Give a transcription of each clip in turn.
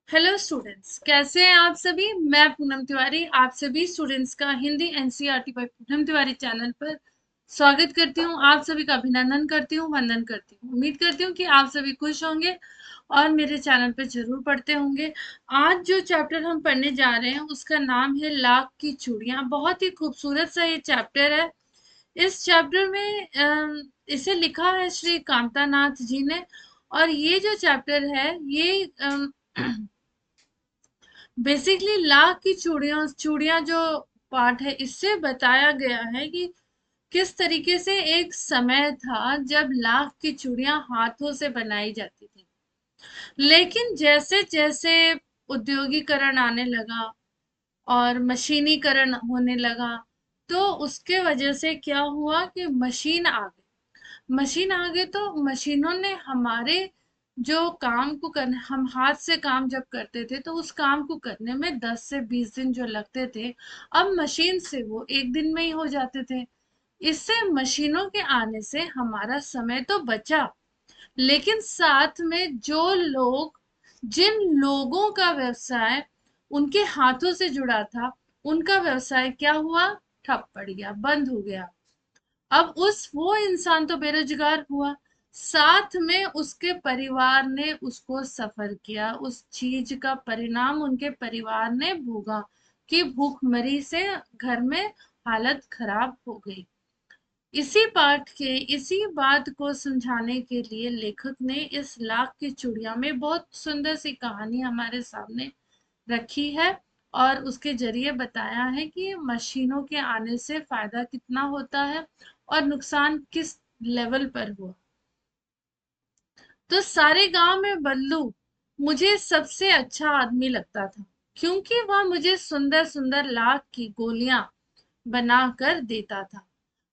Hello students, कैसे हैं आप सभी। मैं पूनम तिवारी आप सभी स्टूडेंट्स का Hindi NCERT by Poonam Tiwari channel पर स्वागत करती हूँ। आप सभी का अभिनंदन करती हूँ, वंदन करती हूँ। उम्मीद करती हूँ कि आप सभी खुश होंगे और मेरे चैनल पर जरूर पढ़ते होंगे। आज जो चैप्टर हम पढ़ने जा रहे हैं उसका नाम है लाख की चूड़ियां। बहुत ही खूबसूरत सा ये चैप्टर है। इस चैप्टर में इसे लिखा है श्री कांतानाथ जी ने। और ये जो चैप्टर है ये बेसिकली लाख की चूड़ियां चूड़ियां जो पार्ट है इससे बताया गया है कि किस तरीके से एक समय था जब लाख की चूड़ियां हाथों से बनाई जाती थी। लेकिन जैसे जैसे उद्योगीकरण आने लगा और मशीनीकरण होने लगा, तो उसके वजह से क्या हुआ कि मशीन आ गई तो मशीनों ने हमारे जो काम को करने, हम हाथ से काम जब करते थे तो उस काम को करने में 10 से 20 दिन जो लगते थे, अब मशीन से वो एक दिन में ही हो जाते थे। इससे मशीनों के आने से हमारा समय तो बचा, लेकिन साथ में जिन लोगों का व्यवसाय उनके हाथों से जुड़ा था, उनका व्यवसाय क्या हुआ, ठप पड़ गया, बंद हो गया। अब उस वो इंसान तो बेरोजगार हुआ, साथ में उसके परिवार ने उसको सफर किया, उस चीज का परिणाम उनके परिवार ने भोगा कि भूखमरी से घर में हालत खराब हो गई। इसी बात को समझाने के लिए लेखक ने इस लाख की चूड़ियां में बहुत सुंदर सी कहानी हमारे सामने रखी है और उसके जरिए बताया है कि मशीनों के आने से फायदा कितना होता है और नुकसान किस लेवल पर हुआ। तो सारे गांव में बल्लू मुझे सबसे अच्छा आदमी लगता था, क्योंकि वह मुझे सुंदर सुंदर लाख की गोलियां बना कर देता था।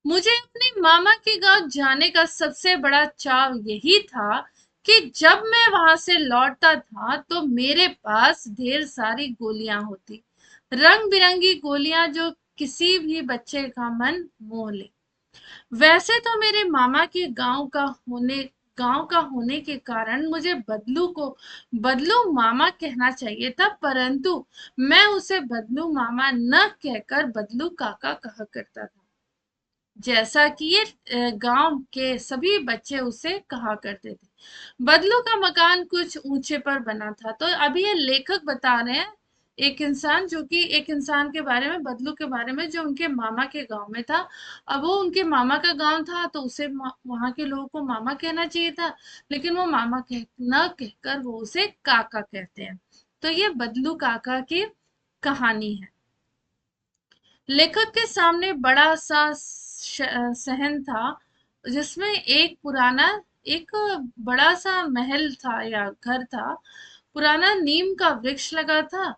मुझे अपने मामा के गांव जाने का सबसे बड़ा चाव यही था कि जब मैं वहां से लौटता था तो मेरे पास ढेर सारी गोलियां होती, रंग बिरंगी गोलियां जो किसी भी बच्चे का मन मोह ले। वैसे तो मेरे मामा के गांव का होने के कारण मुझे बदलू मामा कहना चाहिए था, परंतु मैं उसे बदलू मामा न कहकर बदलू काका कहा करता था, जैसा कि ये गांव के सभी बच्चे उसे कहा करते थे। बदलू का मकान कुछ ऊंचे पर बना था। तो अभी ये लेखक बता रहे हैं एक इंसान के बारे में, बदलू के बारे में, जो उनके मामा के गांव में था। अब वो उनके मामा का गांव था तो उसे वहां के लोगों को मामा कहना चाहिए था, लेकिन वो मामा न कहकर वो उसे काका कहते हैं। तो ये बदलू काका की कहानी है। लेखक के सामने बड़ा सा सहन था, जिसमें एक बड़ा सा महल था या घर था। पुराना नीम का वृक्ष लगा था।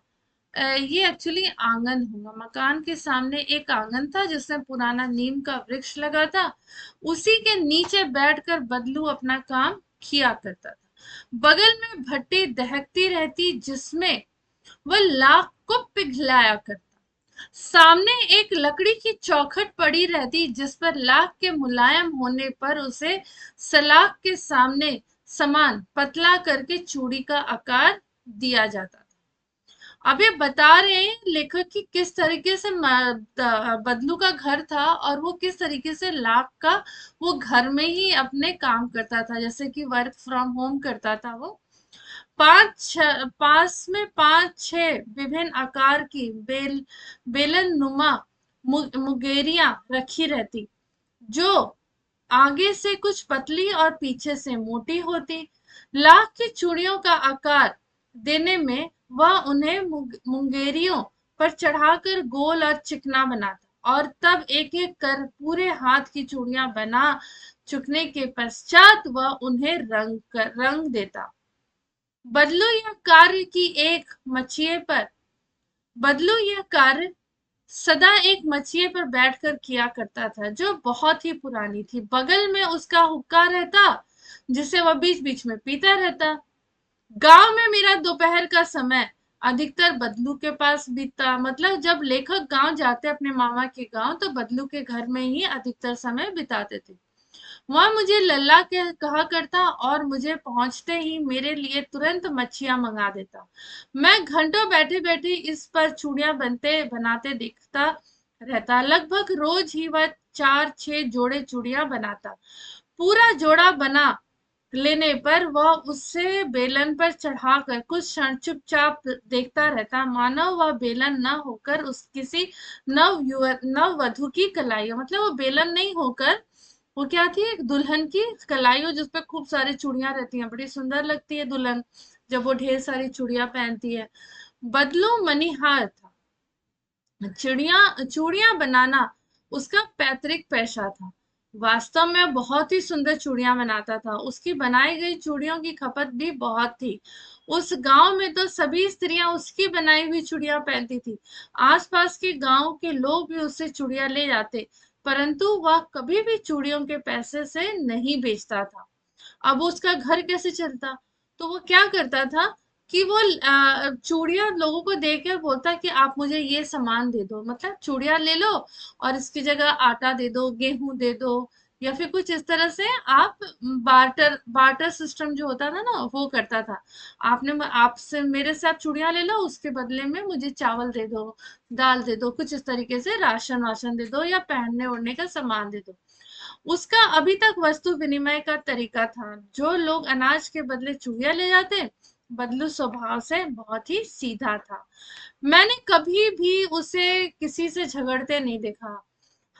ये एक्चुअली आंगन होगा, मकान के सामने एक आंगन था जिसमें पुराना नीम का वृक्ष लगा था। उसी के नीचे बैठकर बदलू अपना काम किया करता था। बगल में भट्टी दहकती रहती जिसमें वह लाख को पिघलाया करता। सामने एक लकड़ी की चौखट पड़ी रहती जिस पर लाख के मुलायम होने पर उसे सलाख के सामने समान पतला करके चूड़ी का आकार दिया जाता था। अब ये बता रहे हैं लेखक कि किस तरीके से बदलू का घर था और वो किस तरीके से लाख का वो घर में ही अपने काम करता था, जैसे कि वर्क फ्रॉम होम करता था वो। पास में पांच छह विभिन्न आकार की बेलन नुमा मुगेरियां रखी रहती, जो आगे से कुछ पतली और पीछे से मोटी होती। लाख की चूड़ियों का आकार देने में वह उन्हें मुंगेरियों पर चढ़ाकर गोल और चिकना बनाता और तब एक एक कर पूरे हाथ की चूड़ियां बना चुकने के पश्चात वह उन्हें रंग देता। बदलू यह कार्य की एक मछिए पर बदलू यह कार्य सदा एक मछिए पर बैठकर किया करता था, जो बहुत ही पुरानी थी। बगल में उसका हुक्का रहता, जिसे वह बीच बीच में पीता रहता। गांव में मेरा दोपहर का समय अधिकतर बदलू के पास बीतता। मतलब जब लेखक गांव जाते अपने मामा के गांव तो बदलू के घर में ही अधिकतर समय बिताते थे। वह मुझे लल्ला के कहा करता और मुझे पहुंचते ही मेरे लिए तुरंत मच्छियां मंगा देता। मैं घंटों बैठे बैठे इस पर चूड़ियां बनते बनाते देखता रहता। लगभग रोज ही वह 4-6 जोड़े चूड़ियां बनाता। पूरा जोड़ा बना लेने पर वह उससे बेलन पर चढ़ाकर कुछ क्षण चुपचाप देखता रहता, मानो वह बेलन न होकर उस किसी नव वधु की कलाइयों, मतलब वो बेलन नहीं होकर वो क्या थी, एक दुल्हन की कलाइयों जिसपे खूब सारी चूड़ियां रहती हैं, बड़ी सुंदर लगती है दुल्हन जब वो ढेर सारी चूड़ियां पहनती है। बदलू मनिहार था। चूड़ियां बनाना उसका पैतृक पेशा था। वास्तव में बहुत ही सुंदर चूड़ियां बनाता था। उसकी बनाई गई चूड़ियों की खपत भी बहुत थी। उस गांव में तो सभी स्त्रियां उसकी बनाई हुई चूड़ियां पहनती थी। आसपास के गांव के लोग भी उससे चूड़ियां ले जाते, परंतु वह कभी भी चूड़ियों के पैसे से नहीं बेचता था। अब उसका घर कैसे चलता? तो वो क्या करता था कि वो चूड़ियां लोगों को देकर बोलता कि आप मुझे ये सामान दे दो, मतलब चूड़ियां ले लो और इसकी जगह आटा दे दो, गेहूं दे दो, या फिर कुछ इस तरह से आप बार्टर बार्टर सिस्टम जो होता था ना वो करता था। आपसे मेरे से आप चूड़ियां ले लो, उसके बदले में मुझे चावल दे दो, दाल दे दो, कुछ इस तरीके से राशन वाशन दे दो या पहनने ओढ़ने का सामान दे दो। उसका अभी तक वस्तु विनिमय का तरीका था। जो लोग अनाज के बदले चूड़ियां ले जाते, बदलू स्वभाव से बहुत ही सीधा था। मैंने कभी भी उसे किसी से झगड़ते नहीं देखा।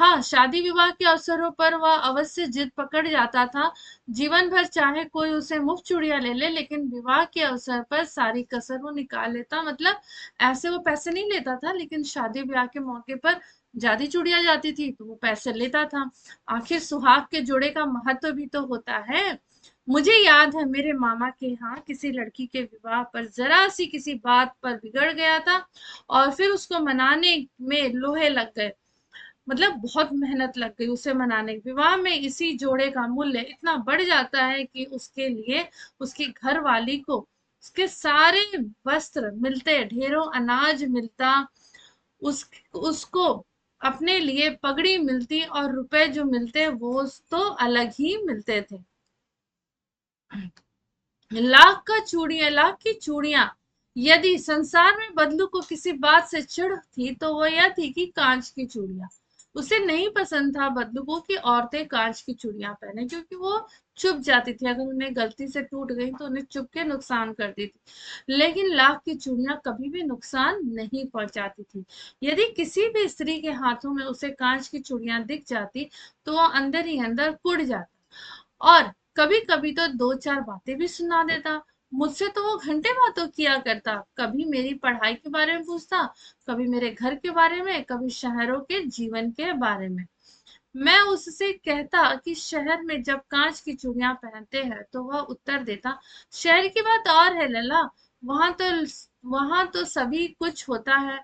हाँ, शादी विवाह के अवसरों पर वह अवश्य जिद पकड़ जाता था। जीवन भर चाहे कोई उसे मुफ्त चूड़ियां ले ले, लेकिन विवाह के अवसर पर सारी कसर वो निकाल लेता। मतलब ऐसे वो पैसे नहीं लेता था, लेकिन शादी ब्याह के मौके पर ज्यादा चूड़ियां जाती थी तो वो पैसे लेता था। आखिर सुहाग के जोड़े का महत्व भी तो होता है। मुझे याद है मेरे मामा के यहाँ किसी लड़की के विवाह पर जरा सी किसी बात पर बिगड़ गया था, और फिर उसको मनाने में लोहे लग गए। मतलब बहुत मेहनत लग गई उसे मनाने की। विवाह में इसी जोड़े का मूल्य इतना बढ़ जाता है कि उसके लिए उसकी घर वाली को उसके सारे वस्त्र मिलते, ढेरों अनाज मिलता, उस उसको अपने लिए पगड़ी मिलती, और रुपए जो मिलते वो तो अलग ही मिलते थे। लाख की चूड़ियां। यदि संसार में बदलू को किसी बात से चिढ़ थी तो वो यह थी कि कांच की चूड़ियां। उसे नहीं पसंद था बदलू को कि औरतें कांच की चूड़ियां पहने, क्योंकि वो चुभ जाती थी, अगर उन्हें गलती से टूट गई तो उन्हें चुभ के नुकसान कर देती। लेकिन लाख की चूड़ियां कभी भी नुकसान नहीं पहुंचाती थी। यदि किसी भी स्त्री के हाथों में उसे कांच की चूड़ियां दिख जाती तो वो अंदर ही अंदर कुढ़ जाता, और कभी कभी तो दो चार बातें भी सुना देता। मुझसे तो वो घंटे बातों किया करता, कभी मेरी पढ़ाई के बारे में पूछता, कभी मेरे घर के बारे में, कभी शहरों के जीवन के बारे में। मैं उससे कहता कि शहर में जब कांच की चूड़ियां पहनते हैं तो वह उत्तर देता, शहर की बात और है लला, वहां तो वहां तो सभी कुछ होता है।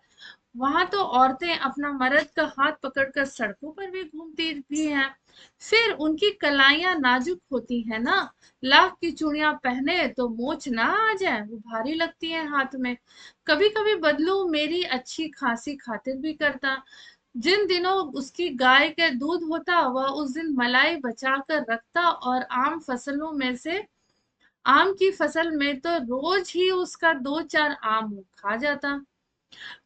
वहां तो औरतें अपना मर्द का हाथ पकड़कर सड़कों पर भी घूमती भी हैं। फिर उनकी कलाइयां नाजुक होती है ना, लाख की चूड़ियां पहने तो मोच ना आ जाए, वो भारी लगती है हाथ में। कभी कभी बदलू मेरी अच्छी खासी खातिर भी करता। जिन दिनों उसकी गाय का दूध होता वह उस दिन मलाई बचा कर रखता, और आम की फसल में तो रोज ही उसका दो चार आम खा जाता।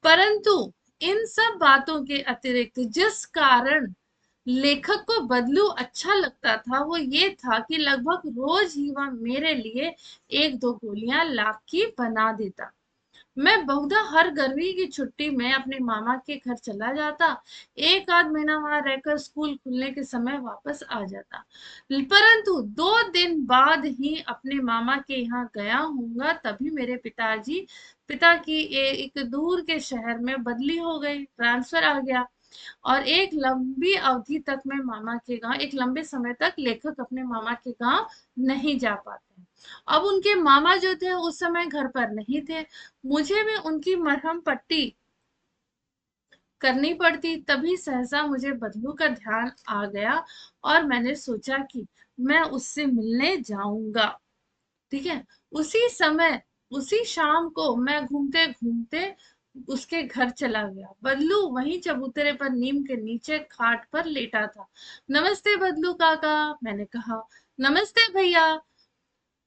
परंतु इन सब बातों के अतिरिक्त जिस कारण लेखक को बदलू अच्छा लगता था वो ये था कि लगभग रोज ही वह मेरे लिए एक दो गोलियां लाख की बना देता। मैं बहुधा हर गर्मी की छुट्टी में अपने मामा के घर चला जाता, एक आध महीना वहां रहकर स्कूल खुलने के समय वापस आ जाता। परंतु 2 दिन बाद ही अपने मामा के यहाँ गया हूँगा तभी मेरे पिता की एक दूर के शहर में बदली हो गई, ट्रांसफर आ गया, और एक लंबे समय तक लेखक अपने मामा के गांव नहीं जा पाते। अब उनके मामा जो थे उस समय घर पर नहीं थे। मुझे भी उनकी मरहम पट्टी करनी पड़ती, तभी सहसा मुझे बदलू का ध्यान आ गया, और मैंने सोचा कि मैं उससे मिलने जाऊंगा। ठीक है। उसी समय उसी शाम को मैं घूमते घूमते उसके घर चला गया। बल्लू वहीं चबूतरे पर नीम के नीचे खाट पर लेटा था। नमस्ते बल्लू काका, मैंने कहा। नमस्ते भैया,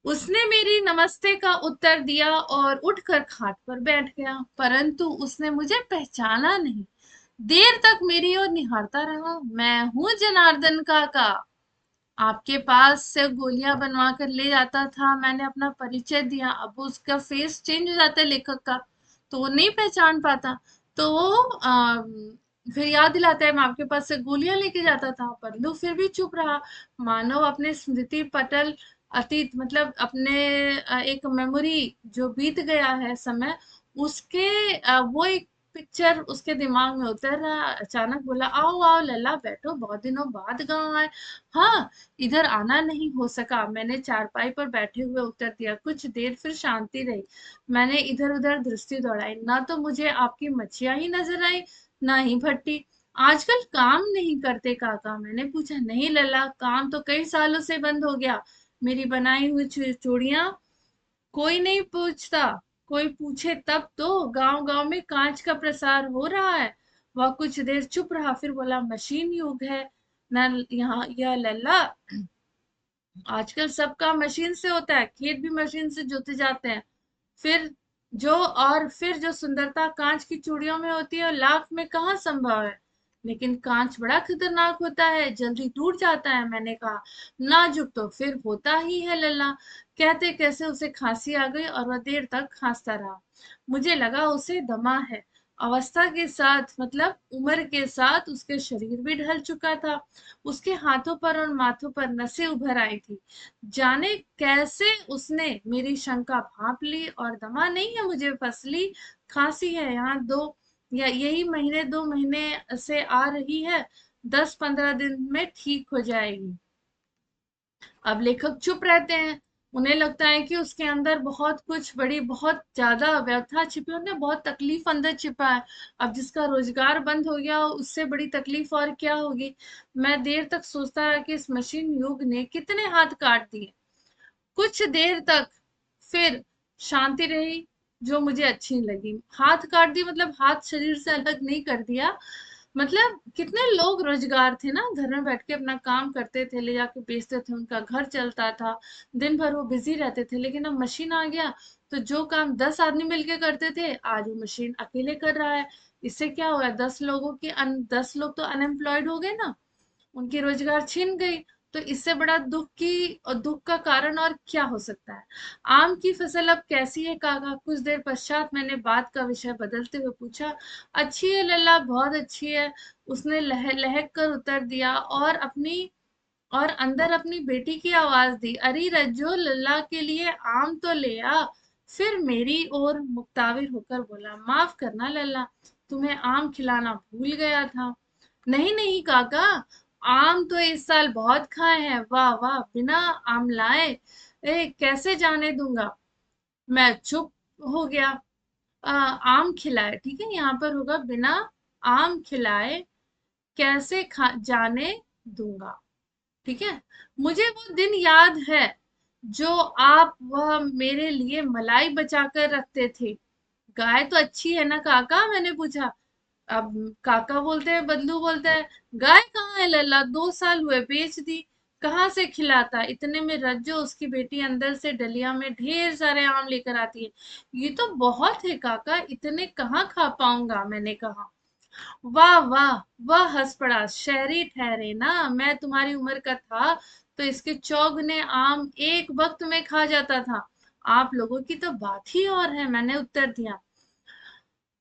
उसने मेरी नमस्ते का उत्तर दिया और उठकर खाट पर बैठ गया, परंतु उसने मुझे पहचाना नहीं। देर तक मेरी ओर निहारता रहा। मैं हूँ जनार्दन काका, आपके पास से गोलियां बनवा कर ले जाता था। मैंने अपना परिचय दिया। अब उसका फेस चेंज हो जाता है लेखक का, तो वो नहीं पहचान पाता। तो वो फिर याद दिलाता है, मैं आपके पास से गोलियां लेके जाता था। बल्लू फिर भी चुप रहा, मानो अपने स्मृति पटल, अतीत मतलब अपने एक मेमोरी जो बीत गया है समय, उसके वो एक पिक्चर उसके दिमाग में उतर रहा। अचानक बोला, आओ आओ लल्ला, बैठो, बहुत दिनों बाद गांव आए। हाँ, इधर आना नहीं हो सका, मैंने चारपाई पर बैठे हुए उत्तर दिया। कुछ देर फिर शांति रही। मैंने इधर उधर दृष्टि दौड़ाई, ना तो मुझे आपकी मच्छियां ही नजर आई, ना ही भट्टी। आजकल काम नहीं करते काका, मैंने पूछा। नहीं लल्ला, काम तो कई सालों से बंद हो गया। मेरी बनाई हुई चूड़ियां कोई नहीं पूछता, कोई पूछे तब तो। गांव गांव में कांच का प्रसार हो रहा है। वह कुछ देर चुप रहा, फिर बोला, मशीन युग है न यहाँ यह लल्ला। आजकल सब काम मशीन से होता है, खेत भी मशीन से जोते जाते हैं। फिर फिर जो सुंदरता कांच की चूड़ियों में होती है, लाख में कहाँ संभव है। लेकिन कांच बड़ा खतरनाक होता है, जल्दी टूट जाता है। मैंने कहा, नाजुक तो फिर होता ही है लल्ला। कहते कैसे उसे खांसी आ गई और वह देर तक खांसता रहा। मुझे लगा उसे दमा है। अवस्था के साथ मतलब उम्र के साथ उसके शरीर भी ढल चुका था। उसके हाथों पर और माथों पर नसें उभर आई थी। जाने कैसे उसने मेरी शंका भांप ली, और दमा नहीं है मुझे, फसली खांसी है। यहाँ दो या यही महीने 2 महीने से आ रही है, 10-15 दिन में ठीक हो जाएगी। अब लेखक चुप रहते हैं। उन्हें लगता है कि उसके अंदर बहुत कुछ बड़ी, बहुत ज्यादा व्यथा छिपी, उन्हें बहुत तकलीफ अंदर छिपा है। अब जिसका रोजगार बंद हो गया, उससे बड़ी तकलीफ और क्या होगी। मैं देर तक सोचता रहा कि इस मशीन युग ने कितने हाथ काट दिए। कुछ देर तक फिर शांति रही, जो मुझे अच्छी नहीं लगी। हाथ काट दी मतलब हाथ शरीर से अलग नहीं कर दिया। मतलब कितने लोग रोजगार थे ना, घर में बैठ के अपना काम करते थे, ले जाके बेचते थे, उनका घर चलता था, दिन भर वो बिजी रहते थे। लेकिन अब मशीन आ गया, तो जो काम 10 आदमी मिलके करते थे, आज वो मशीन अकेले कर रहा है। इससे क्या हुआ, 10 लोग तो अनएम्प्लॉयड हो गए ना, उनकी रोजगार छिन गई। तो इससे बड़ा दुख का कारण और क्या हो सकता है। आम की फसल अब कैसी है काका, कुछ देर पश्चात मैंने बात का विषय बदलते हुए पूछा। अच्छी है लल्ला, बहुत अच्छी है, उसने लहक कर उत्तर दिया, और अंदर अपनी बेटी की आवाज दी, अरे रज्जो, लल्ला के लिए आम तो ले आ। फिर मेरी ओर मुक्ताविर होकर बोला, माफ करना लल्ला, तुम्हें आम खिलाना भूल गया था। नहीं नहीं काका, आम तो इस साल बहुत खाए हैं, वाह वाह, बिना आम लाए कैसे जाने दूंगा। मैं चुप हो गया। आम खिलाए, ठीक है, यहाँ पर होगा बिना आम खिलाए कैसे खा जाने दूंगा। ठीक है। मुझे वो दिन याद है, जो आप वह मेरे लिए मलाई बचा कर रखते थे। गाय तो अच्छी है ना काका, मैंने पूछा। अब काका बोलते हैं, बदलू बोलता है, गाय कहाँ है लल्ला, 2 साल हुए बेच दी। कहाँ से खिलाता, इतने में रज्जो, उसकी बेटी, अंदर से डलिया में ढेर सारे आम लेकर आती है। ये तो बहुत है काका, इतने कहाँ खा पाऊंगा, मैंने कहा। वाह वाह, वह हंस पड़ा, शहरी ठहरे ना, मैं तुम्हारी उम्र का था तो इसके चौगुने आम एक वक्त में खा जाता था। आप लोगों की तो बात ही और है, मैंने उत्तर दिया।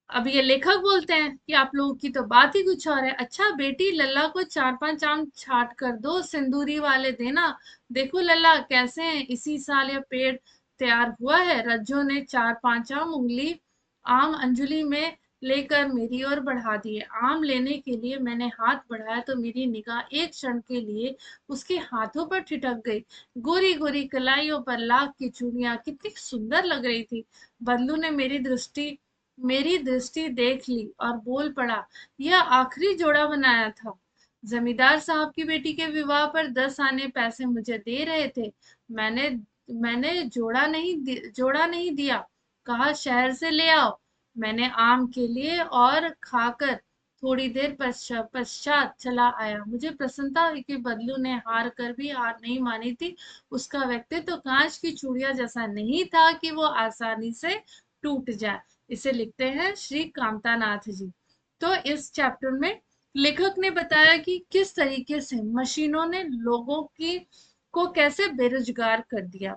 अब ये लेखक बोलते हैं कि आप लोगों की तो बात ही कुछ और है। अच्छा बेटी, लल्ला को 4-5 आम छाट कर दो, सिंदूरी वाले देना। देखो लल्ला कैसे हैं, इसी साल यह पेड़ तैयार हुआ है। रज्जो ने 4-5 आम आम अंजलि में लेकर मेरी ओर बढ़ा दिए। आम लेने के लिए मैंने हाथ बढ़ाया तो मेरी निगाह एक क्षण के लिए उसके हाथों पर ठिठक गई। गोरी गोरी कलाइयों पर लाख की चूड़ियां कितनी सुंदर लग रही थी। बल्लू ने मेरी दृष्टि देख ली और बोल पड़ा, यह आखिरी जोड़ा बनाया था। जमींदार साहब की बेटी के विवाह पर 10 आने पैसे मुझे दे रहे थे। मैंने मैंने जोड़ा नहीं दिया, कहा शहर से ले आओ। मैंने आम के लिए और खाकर थोड़ी देर पश्चात पश्चात चला आया। मुझे प्रसन्नता हुई कि बदलू ने हार कर भी हार नहीं मानी थी। उसका व्यक्तित्व तो कांच की चूड़िया जैसा नहीं था कि वो आसानी से टूट जाए। इसे लिखते हैं श्री कामतानाथ जी। तो इस चैप्टर में लेखक ने बताया कि किस तरीके से मशीनों ने लोगों की को कैसे बेरोजगार कर दिया।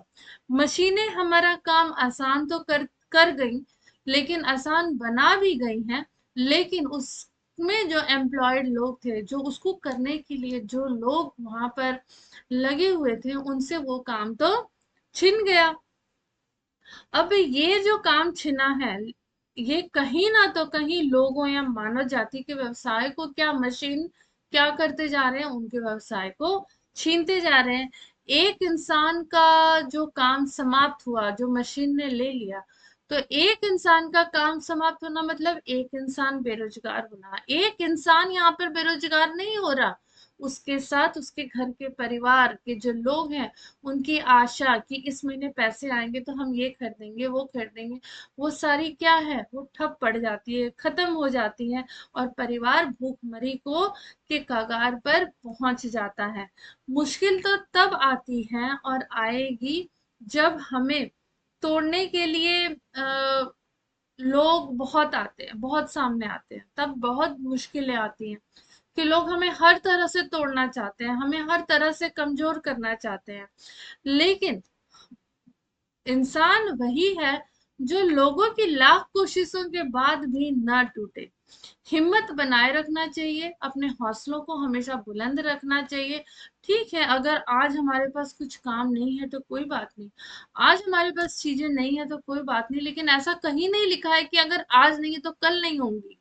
मशीनें हमारा काम आसान तो कर कर गई, लेकिन आसान बना भी गई हैं। लेकिन उसमें जो एम्प्लॉयड लोग थे, जो उसको करने के लिए जो लोग वहां पर लगे हुए थे, उनसे वो काम तो छिन गया। अब ये जो काम छिना है, ये कहीं ना तो कहीं लोगों या मानव जाति के व्यवसाय को, क्या मशीन क्या करते जा रहे हैं, उनके व्यवसाय को छीनते जा रहे हैं। एक इंसान का जो काम समाप्त हुआ, जो मशीन ने ले लिया, तो एक इंसान का काम समाप्त होना मतलब एक इंसान बेरोजगार होना। एक इंसान यहाँ पर बेरोजगार नहीं हो रहा, उसके साथ उसके घर के परिवार के जो लोग हैं, उनकी आशा कि इस महीने पैसे आएंगे तो हम ये खरीदेंगे वो खरीदेंगे, वो सारी क्या है, वो ठप पड़ जाती है, खत्म हो जाती है। और परिवार भूखमरी को के कगार पर पहुंच जाता है। मुश्किल तो तब आती है और आएगी जब हमें तोड़ने के लिए लोग बहुत आते हैं, बहुत सामने आते हैं, तब बहुत मुश्किलें आती हैं कि लोग हमें हर तरह से तोड़ना चाहते हैं, हमें हर तरह से कमजोर करना चाहते हैं। लेकिन इंसान वही है जो लोगों की लाख कोशिशों के बाद भी ना टूटे। हिम्मत बनाए रखना चाहिए, अपने हौसलों को हमेशा बुलंद रखना चाहिए। ठीक है, अगर आज हमारे पास कुछ काम नहीं है तो कोई बात नहीं, आज हमारे पास चीजें नहीं है तो कोई बात नहीं, लेकिन ऐसा कहीं नहीं लिखा है कि अगर आज नहीं है तो कल नहीं होंगी।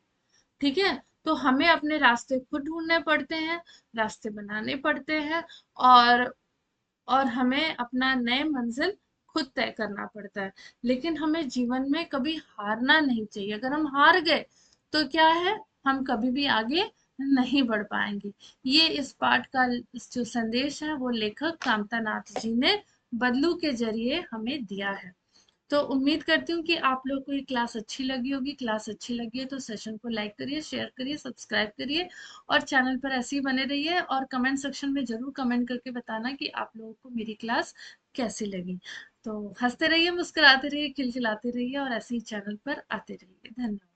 ठीक है, तो हमें अपने रास्ते खुद ढूंढने पड़ते हैं, रास्ते बनाने पड़ते हैं, और हमें अपना नए मंजिल खुद तय करना पड़ता है। लेकिन हमें जीवन में कभी हारना नहीं चाहिए। अगर हम हार गए तो क्या है, हम कभी भी आगे नहीं बढ़ पाएंगे। ये इस पाठ का जो संदेश है, वो लेखक कामतानाथ जी ने बदलू के जरिए हमें दिया है। तो उम्मीद करती हूँ कि आप लोग को ये क्लास अच्छी लगी होगी। क्लास अच्छी लगी है तो सेशन को लाइक करिए, शेयर करिए, सब्सक्राइब करिए, और चैनल पर ऐसे ही बने रहिए। और कमेंट सेक्शन में जरूर कमेंट करके बताना कि आप लोगों को मेरी क्लास कैसी लगी। तो हंसते रहिए, मुस्कुराते रहिए, खिलखिलाते रहिए, और ऐसे ही चैनल पर आते रहिए। धन्यवाद।